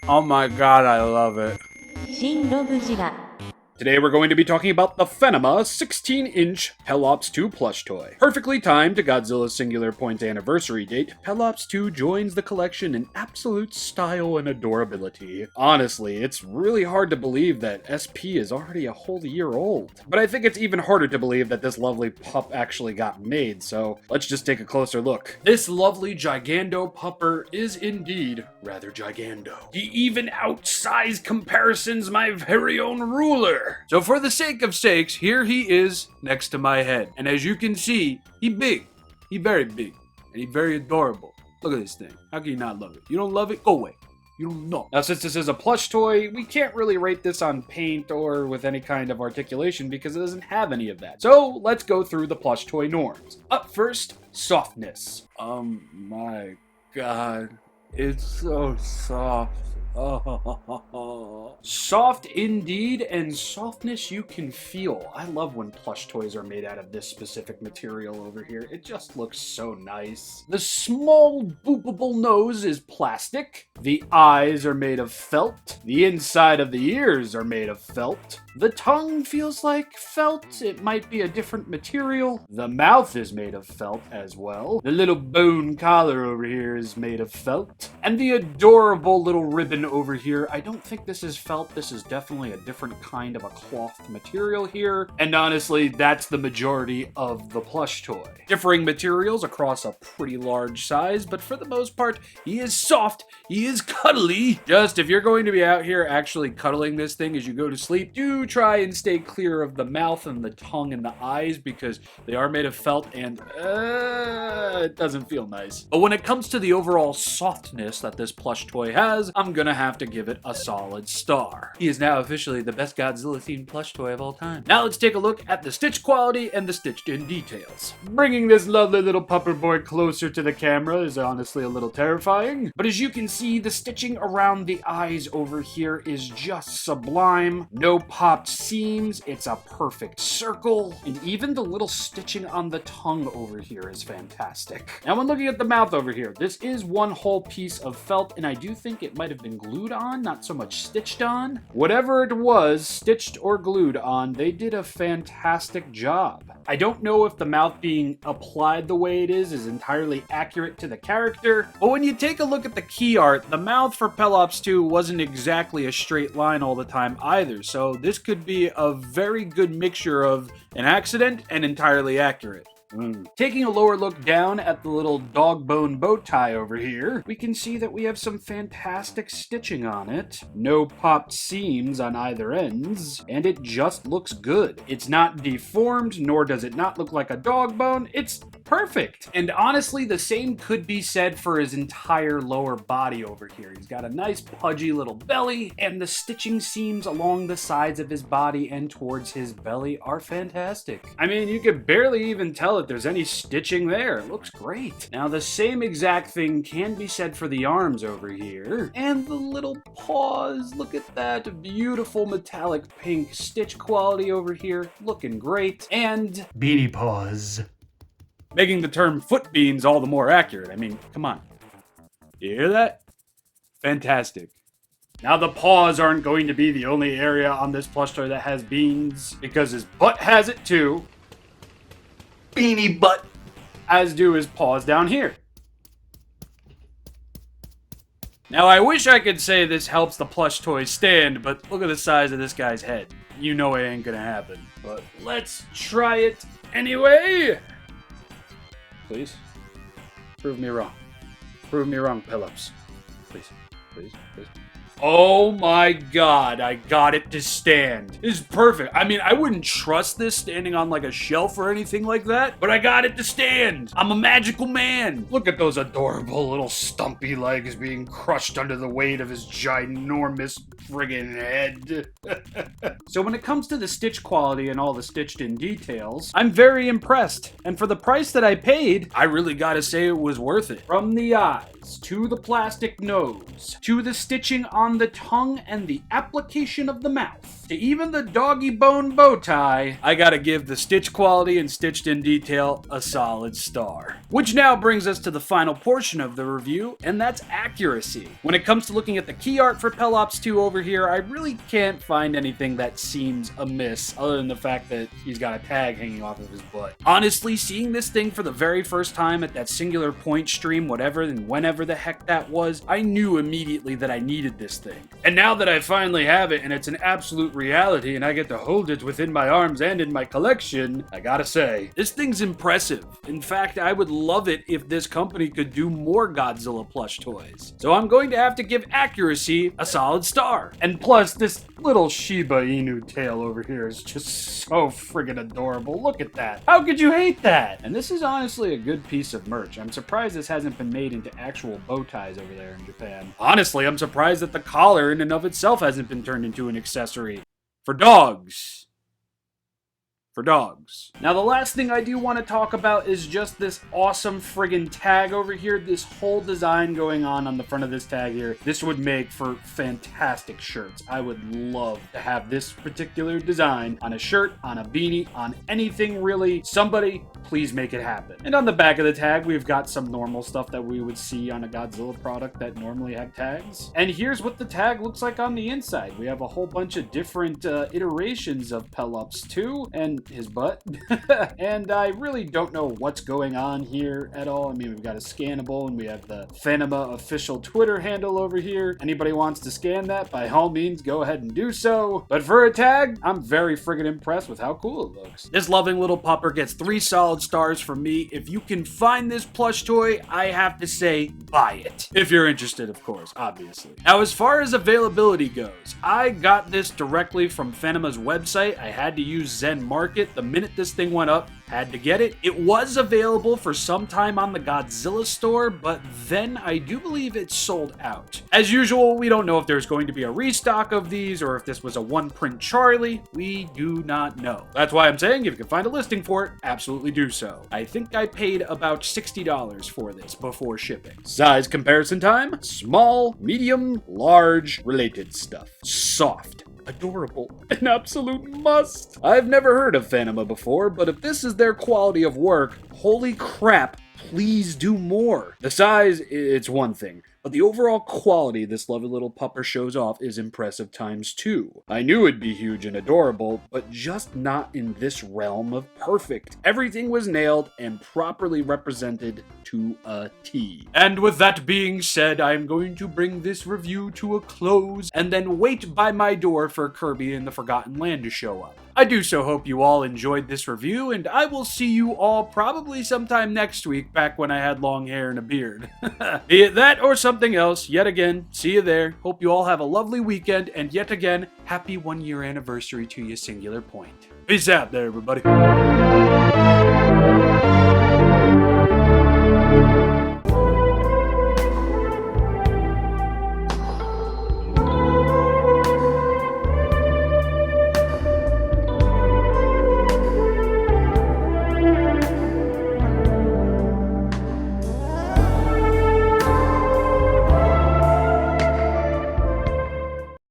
Oh my god, I love it. ShinRobjira. Today we're going to be talking about the FaNeMa 16-inch Pelops 2 plush toy. Perfectly timed to Godzilla's singular point anniversary date, Pelops 2 joins the collection in absolute style and adorability. Honestly, it's really hard to believe that SP is already a whole year old. But I think it's even harder to believe that this lovely pup actually got made, so let's just take a closer look. This lovely gigando pupper is indeed rather gigando. He even outsized comparisons my very own ruler. So for the sake of sakes, here he is next to my head. And as you can see, he big. He very big. And he very adorable. Look at this thing. How can you not love it? You don't love it? Go away. You don't know. Now, since this is a plush toy, we can't really rate this on paint or with any kind of articulation because it doesn't have any of that. So let's go through the plush toy norms. Up first, softness. My god. It's so soft. Oh. Soft indeed, and softness you can feel. I love when plush toys are made out of this specific material over here. It just looks so nice. The small boopable nose is plastic. The eyes are made of felt. The inside of the ears are made of felt. The tongue feels like felt. It might be a different material. The mouth is made of felt as well. The little bone collar over here is made of felt. And the adorable little ribbon over here, I don't think this is felt. This is definitely a different kind of a cloth material here. And honestly, that's the majority of the plush toy. Differing materials across a pretty large size, but for the most part, he is soft, he is cuddly. Just if you're going to be out here actually cuddling this thing as you go to sleep, do try and stay clear of the mouth and the tongue and the eyes because they are made of felt and it doesn't feel nice. But when it comes to the overall softness that this plush toy has, I'm gonna have to give it a solid star. He is now officially the best Godzilla themed plush toy of all time. Now let's take a look at the stitch quality and the stitched in details. Bringing this lovely little pupper boy closer to the camera is honestly a little terrifying, but as you can see, the stitching around the eyes over here is just sublime. No popped seams, it's a perfect circle, and even the little stitching on the tongue over here is fantastic. Now when looking at the mouth over here, this is one whole piece of felt, and I do think it might have been glued on, not so much stitched on. Whatever it was, stitched or glued on, they did a fantastic job. I don't know if the mouth being applied the way it is entirely accurate to the character, but when you take a look at the key art, the mouth for Pelops 2 wasn't exactly a straight line all the time either, so this could be a very good mixture of an accident and entirely accurate. Taking a lower look down at the little dog bone bow tie over here, we can see that we have some fantastic stitching on it. No popped seams on either ends, and it just looks good. It's not deformed, nor does it not look like a dog bone. It's perfect. And honestly, the same could be said for his entire lower body over here. He's got a nice pudgy little belly, and the stitching seams along the sides of his body and towards his belly are fantastic. I mean, you could barely even tell if there's any stitching there. It looks great. Now, the same exact thing can be said for the arms over here. And the little paws, look at that beautiful metallic pink stitch quality over here. Looking great. And beanie paws, making the term foot beans all the more accurate. I mean, come on. You hear that? Fantastic. Now, the paws aren't going to be the only area on this plush toy that has beans, because his butt has it too. Beanie butt. As do his paws down here. Now, I wish I could say this helps the plush toy stand, but look at the size of this guy's head. You know it ain't gonna happen, but let's try it anyway. Please. Prove me wrong. Prove me wrong, Pelops. Please, please, please. Oh my god, I got it to stand. This is perfect. I mean, I wouldn't trust this standing on like a shelf or anything like that, but I got it to stand. I'm a magical man. Look at those adorable little stumpy legs being crushed under the weight of his ginormous friggin' head. So when it comes to the stitch quality and all the stitched in details, I'm very impressed. And for the price that I paid, I really gotta say it was worth it. From the eyes, to the plastic nose, to the stitching on from the tongue and the application of the mouth to even the doggy bone bow tie, I gotta give the stitch quality and stitched in detail a solid star. Which now brings us to the final portion of the review, and that's accuracy. When it comes to looking at the key art for Pelops 2 over here, I really can't find anything that seems amiss other than the fact that he's got a tag hanging off of his butt. Honestly, seeing this thing for the very first time at that singular point stream, whatever and whenever the heck that was, I knew immediately that I needed this thing. And now that I finally have it and it's an absolute reality and I get to hold it within my arms and in my collection, I gotta say, this thing's impressive. In fact, I would love it if this company could do more Godzilla plush toys. So I'm going to have to give accuracy a solid star. And plus, this little Shiba Inu tail over here is just so friggin' adorable. Look at that. How could you hate that? And this is honestly a good piece of merch. I'm surprised this hasn't been made into actual bow ties over there in Japan. Honestly, I'm surprised that the collar in and of itself hasn't been turned into an accessory. For dogs. For dogs. Now, the last thing I do want to talk about is just this awesome friggin' tag over here. This whole design going on the front of this tag here. This would make for fantastic shirts. I would love to have this particular design on a shirt, on a beanie, on anything really. Somebody, please make it happen. And on the back of the tag, we've got some normal stuff that we would see on a Godzilla product that normally have tags. And here's what the tag looks like on the inside. We have a whole bunch of different iterations of Pelops 2 and his butt. And I really don't know what's going on here at all. I mean, we've got a scannable and we have the FaNeMa official Twitter handle over here. Anybody wants to scan that, by all means, go ahead and do so. But for a tag, I'm very friggin' impressed with how cool it looks. This loving little pupper gets 3 solid stars from me. If you can find this plush toy, I have to say, buy it. If you're interested, of course, obviously. Now, as far as availability goes, I got this directly from FaNeMa's website. I had to use Zen Market the minute this thing went up. Had to get it. It was available for some time on the Godzilla store, but then I do believe it sold out. As usual, we don't know if there's going to be a restock of these or if this was a one-print Charlie. We do not know. That's why I'm saying if you can find a listing for it, absolutely do so. I think I paid about $60 for this before shipping. Size comparison time: small, medium, large, related stuff. Soft. Adorable. An absolute must. I've never heard of FaNeMa before, but if this is their quality of work, holy crap, please do more. The size, it's one thing, but the overall quality this lovely little pupper shows off is impressive times 2. I knew it'd be huge and adorable, but just not in this realm of perfect. Everything was nailed and properly represented to a T. And with that being said, I'm going to bring this review to a close and then wait by my door for Kirby and the Forgotten Land to show up. I do so hope you all enjoyed this review, and I will see you all probably sometime next week, back when I had long hair and a beard. Be it that or something else, yet again, see you there. Hope you all have a lovely weekend, and yet again, happy 1-year anniversary to your singular point. Peace out there, everybody.